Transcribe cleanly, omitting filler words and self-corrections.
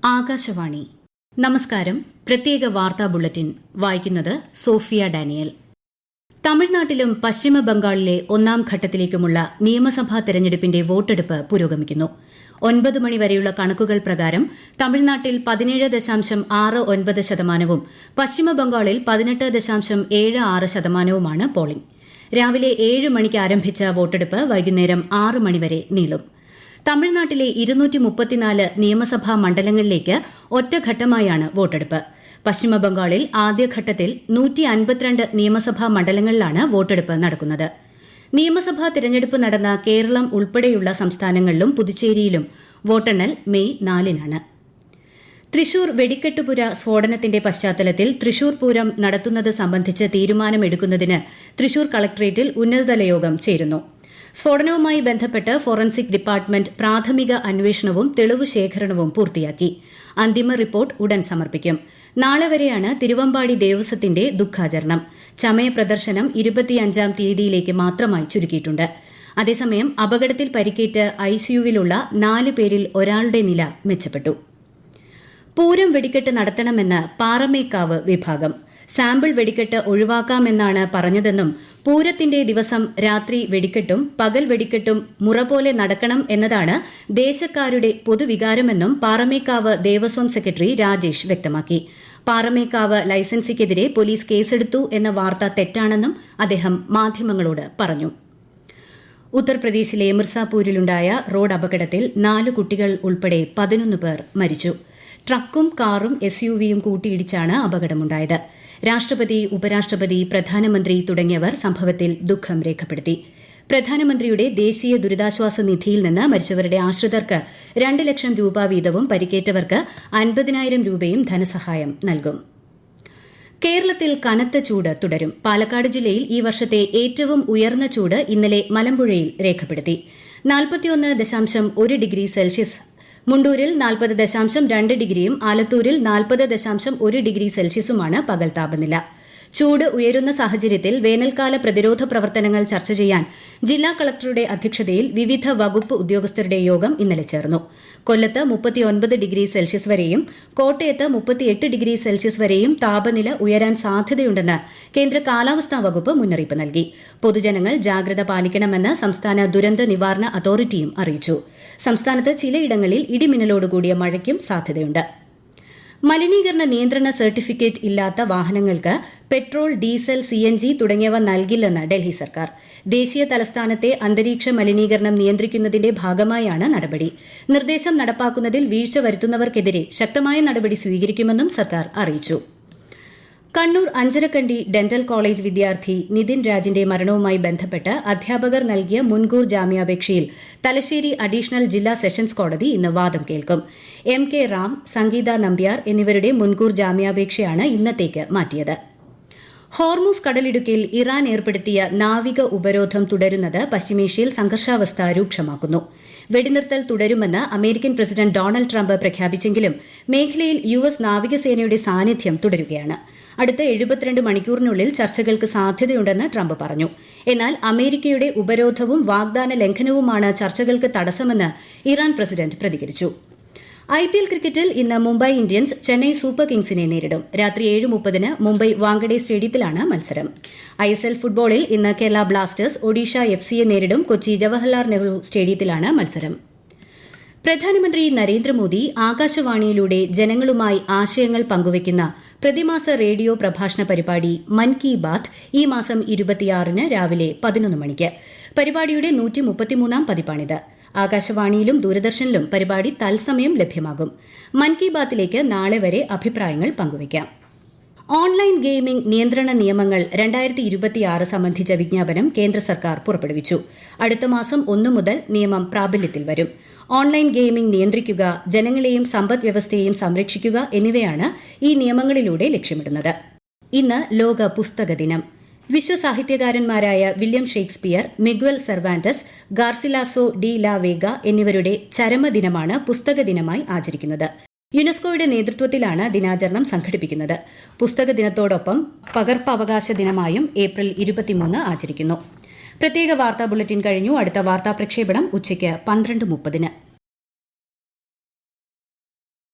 ആകാശവാണി. നമസ്കാരം. പ്രത്യേക വാർത്താ ബുള്ളറ്റിൻ വായിക്കുന്നത് സോഫിയ ഡാനിയൽ. തമിഴ്നാട്ടിലും പശ്ചിമ ബംഗാളിലെ ഒന്നാം ഘട്ടത്തിലേക്കുമുള്ള നിയമസഭാ തെരഞ്ഞെടുപ്പിന്റെ വോട്ടെടുപ്പ് പുരോഗമിക്കുന്നു. 9 മണിവരെയുള്ള കണക്കുകൾ പ്രകാരം തമിഴ്നാട്ടിൽ 17.69%, പശ്ചിമ ബംഗാളിൽ 18.76% പോളിംഗ്. രാവിലെ 7 മണിക്ക് ആരംഭിച്ച വോട്ടെടുപ്പ് വൈകുന്നേരം 6 മണിവരെ നീളും. തമിഴ്നാട്ടിലെ 234 നിയമസഭാ മണ്ഡലങ്ങളിലേക്ക് ഒറ്റഘട്ടമായാണ് വോട്ടെടുപ്പ്. പശ്ചിമബംഗാളിൽ ആദ്യഘട്ടത്തിൽ 152 നിയമസഭാ മണ്ഡലങ്ങളിലാണ് വോട്ടെടുപ്പ് നടക്കുന്നത്. നിയമസഭാ തിരഞ്ഞെടുപ്പ് നടന്ന കേരളം ഉൾപ്പെടെയുള്ള സംസ്ഥാനങ്ങളിലും പുതുച്ചേരിയിലും വോട്ടെണ്ണൽ മെയ് 4-നാണ്. തൃശൂർ വെടിക്കെട്ടുപുര സ്ഫോടനത്തിന്റെ പശ്ചാത്തലത്തിൽ തൃശൂർ പൂരം നടത്തുന്നത് സംബന്ധിച്ച് തീരുമാനമെടുക്കുന്നതിന് തൃശൂർ കളക്ടറേറ്റിൽ ഉന്നതതല യോഗം ചേരുന്നു. സ്ഫോടനവുമായി ബന്ധപ്പെട്ട് ഫോറൻസിക് ഡിപ്പാർട്ട്മെന്റ് പ്രാഥമിക അന്വേഷണവും തെളിവ് ശേഖരണവും പൂർത്തിയാക്കി. അന്തിമ റിപ്പോർട്ട് ഉടൻ സമർപ്പിക്കും. നാളെ വരെയാണ് തിരുവമ്പാടി ദേവസ്വത്തിന്റെ ദുഃഖാചരണം. ചമയ പ്രദർശനം 25-ാം തീയതിയിലേക്ക് മാത്രമായി ചുരുക്കിയിട്ടുണ്ട്. അതേസമയം അപകടത്തിൽ പരിക്കേറ്റ് ഐസിയുവിലുള്ള 4 പേരിൽ ഒരാളുടെ നില മെച്ചപ്പെട്ടു. പൂരം വെടിക്കെട്ട് നടത്തണമെന്ന് പാറമേക്കാവ് വിഭാഗം. സാമ്പിൾ വെടിക്കെട്ട് ഒഴിവാക്കാമെന്നാണ് പറഞ്ഞതെന്നും പൂരത്തിന്റെ ദിവസം രാത്രി വെടിക്കെട്ടും പകൽ വെടിക്കെട്ടും മുറ പോലെ നടക്കണം എന്നതാണ് ദേശക്കാരുടെ പൊതുവികാരമെന്നും പാറമേക്കാവ് ദേവസ്വം സെക്രട്ടറി രാജേഷ് വ്യക്തമാക്കി. പാറമേക്കാവ് ലൈസൻസിക്കെതിരെ പോലീസ് കേസെടുത്തു എന്ന വാർത്ത തെറ്റാണെന്നും അദ്ദേഹം മാധ്യമങ്ങളോട് പറഞ്ഞു. ഉത്തർപ്രദേശിലെ മിർസാപൂരിലുണ്ടായ റോഡ് അപകടത്തിൽ 4 കുട്ടികൾ ഉൾപ്പെടെ 11 പേർ മരിച്ചു. ട്രക്കും കാറും SUVയും കൂട്ടിയിടിച്ചാണ് അപകടമുണ്ടായത്. രാഷ്ട്രപതി, ഉപരാഷ്ട്രപതി, പ്രധാനമന്ത്രി തുടങ്ങിയവർ സംഭവത്തിൽ ദുഃഖം രേഖപ്പെടുത്തി. പ്രധാനമന്ത്രിയുടെ ദേശീയ ദുരിതാശ്വാസ നിധിയിൽ നിന്ന് മരിച്ചവരുടെ ആശ്രിതർക്ക് 2 ലക്ഷം രൂപ വീതവും പരിക്കേറ്റവർക്ക് 50,000 രൂപയും ധനസഹായം നൽകും. കേരളത്തിൽ കനത്ത ചൂട് തുടരും. പാലക്കാട് ജില്ലയിൽ ഈ വർഷത്തെ ഏറ്റവും ഉയർന്ന ചൂട് ഇന്നലെ മലമ്പുഴയിൽ രേഖപ്പെടുത്തി. 41.1 ഡിഗ്രി സെൽഷ്യസ്. മുണ്ടൂരിൽ 40.2 ഡിഗ്രിയും ആലത്തൂരിൽ 40.1 ഡിഗ്രി സെൽഷ്യസുമാണ് പകൽ താപനില. ചൂട് ഉയരുന്ന സാഹചര്യത്തിൽ വേനൽക്കാല പ്രതിരോധ പ്രവർത്തനങ്ങൾ ചർച്ച ചെയ്യാൻ ജില്ലാ കളക്ടറുടെ അധ്യക്ഷതയിൽ വിവിധ വകുപ്പ് ഉദ്യോഗസ്ഥരുടെ യോഗം ഇന്നലെ ചേർന്നു. കൊല്ലത്ത് 39 ഡിഗ്രി സെൽഷ്യസ് വരെയും കോട്ടയത്ത് 38 ഡിഗ്രി സെൽഷ്യസ് വരെയും താപനില ഉയരാൻ സാധ്യതയുണ്ടെന്ന് കേന്ദ്ര കാലാവസ്ഥാ വകുപ്പ് മുന്നറിയിപ്പ് നൽകി. പൊതുജനങ്ങൾ ജാഗ്രത പാലിക്കണമെന്ന് സംസ്ഥാന ദുരന്ത നിവാരണ അതോറിറ്റിയും അറിയിച്ചു. സംസ്ഥാനത്ത് ചിലയിടങ്ങളിൽ ഇടിമിന്നലോടുകൂടിയ മഴയ്ക്കും സാധ്യതയുണ്ട്. മലിനീകരണ നിയന്ത്രണ സർട്ടിഫിക്കറ്റ് ഇല്ലാത്ത വാഹനങ്ങൾക്ക് പെട്രോൾ, ഡീസൽ, CNG തുടങ്ങിയവ നൽകില്ലെന്ന് ഡൽഹി സർക്കാർ. ദേശീയ തലസ്ഥാനത്തെ അന്തരീക്ഷ മലിനീകരണം നിയന്ത്രിക്കുന്നതിന്റെ ഭാഗമായാണ് നടപടി. നിർദ്ദേശം നടപ്പാക്കുന്നതിൽ വീഴ്ച വരുത്തുന്നവർക്കെതിരെ ശക്തമായ നടപടി സ്വീകരിക്കുമെന്നും സർക്കാർ അറിയിച്ചു. കണ്ണൂർ അഞ്ചരക്കണ്ടി ഡെന്റൽ കോളേജ് വിദ്യാർത്ഥി നിതിൻ രാജിന്റെ മരണവുമായി ബന്ധപ്പെട്ട് അധ്യാപകർ നൽകിയ മുൻകൂർ ജാമ്യാപേക്ഷയിൽ തലശ്ശേരി അഡീഷണൽ ജില്ലാ സെഷൻസ് കോടതി ഇന്ന് വാദം കേൾക്കും. MK റാം, സംഗീത നമ്പ്യാർ എന്നിവരുടെ മുൻകൂർ ജാമ്യാപേക്ഷയാണ് ഇന്നത്തേക്ക് മാറ്റിയത്. ഹോർമുസ് കടലിടുക്കിൽ ഇറാൻ ഏർപ്പെടുത്തിയ നാവിക ഉപരോധം തുടരുന്നത് പശ്ചിമേഷ്യയിൽ സംഘർഷാവസ്ഥ രൂക്ഷമാക്കുന്നു. വെടിനിർത്തൽ തുടരുമെന്ന് അമേരിക്കൻ പ്രസിഡന്റ് ഡൊണാൾഡ് ട്രംപ് പ്രഖ്യാപിച്ചെങ്കിലും മേഖലയിൽ US നാവികസേനയുടെ സാന്നിധ്യം തുടരുകയാണ്. അടുത്ത 72 മണിക്കൂറിനുള്ളിൽ ചർച്ചകൾക്ക് സാധ്യതയുണ്ടെന്ന് ട്രംപ് പറഞ്ഞു. എന്നാൽ അമേരിക്കയുടെ ഉപരോധവും വാഗ്ദാന ലംഘനവുമാണ് ചർച്ചകൾക്ക് തടസ്സമെന്ന് ഇറാൻ പ്രസിഡന്റ് പ്രതികരിച്ചു. IPL ക്രിക്കറ്റിൽ ഇന്ന് മുംബൈ ഇന്ത്യൻസ് ചെന്നൈ സൂപ്പർ കിങ്സിനെ നേരിടും. രാത്രി 7:30 മുംബൈ വാങ്കഡെ സ്റ്റേഡിയത്തിലാണ് മത്സരം. ISL ഫുട്ബോളിൽ ഇന്ന് കേരള ബ്ലാസ്റ്റേഴ്സ് ഒഡീഷ FCയെ നേരിടും. കൊച്ചി ജവഹർലാൽ നെഹ്റു സ്റ്റേഡിയത്തിലാണ് മത്സരം. പ്രധാനമന്ത്രി നരേന്ദ്രമോദി ആകാശവാണിയിലൂടെ ജനങ്ങളുമായി ആശയങ്ങൾ പങ്കുവയ്ക്കുന്ന പ്രതിമാസ റേഡിയോ പ്രഭാഷണ പരിപാടി മൻ കി ബാത്ത് ഈ മാസം 26-ന് രാവിലെ 11 മണിക്ക്. പരിപാടിയുടെ 133-ാം പതിപ്പാണിത്. ആകാശവാണിയിലും ദൂരദർശനിലും പരിപാടി തത്സമയം ലഭ്യമാകും. മൻ കി ബാത്തിലേക്ക് നാളെ വരെ അഭിപ്രായങ്ങൾ പങ്കുവയ്ക്കാം. ഓൺലൈൻ ഗെയിമിംഗ് നിയന്ത്രണ നിയമങ്ങൾ 2026 സംബന്ധിച്ച വിജ്ഞാപനം കേന്ദ്ര സർക്കാർ പുറപ്പെടുവിച്ചു. അടുത്ത മാസം 1 മുതൽ നിയമം പ്രാബല്യത്തിൽ വരും. ഓൺലൈൻ ഗെയിമിംഗ് നിയന്ത്രിക്കുക, ജനങ്ങളെയും സമ്പദ് വ്യവസ്ഥയെയും സംരക്ഷിക്കുക എന്നിവയാണ് ഈ നിയമങ്ങളിലൂടെ ലക്ഷ്യമിടുന്നത്. ഇന്ന് ലോക പുസ്തക ദിനം. വിശ്വസാഹിത്യകാരന്മാരായ William Shakespeare, Miguel Cervantes, Garcilaso de la Vega എന്നിവരുടെ ചരമദിനമാണ് പുസ്തക ദിനമായി ആചരിക്കുന്നത്. യുനെസ്കോയുടെ നേതൃത്വത്തിലാണ് ദിനാചരണം സംഘടിപ്പിക്കുന്നത്. പുസ്തക ദിനത്തോടൊപ്പം പകർപ്പവകാശ ദിനമായും ഏപ്രിൽ 23 ആചരിക്കുന്നു. പ്രത്യേക വാർത്താ ബുള്ളറ്റിൻ കഴിഞ്ഞു. അടുത്ത വാർത്താ പ്രക്ഷേപണം ഉച്ചയ്ക്ക് 12:30.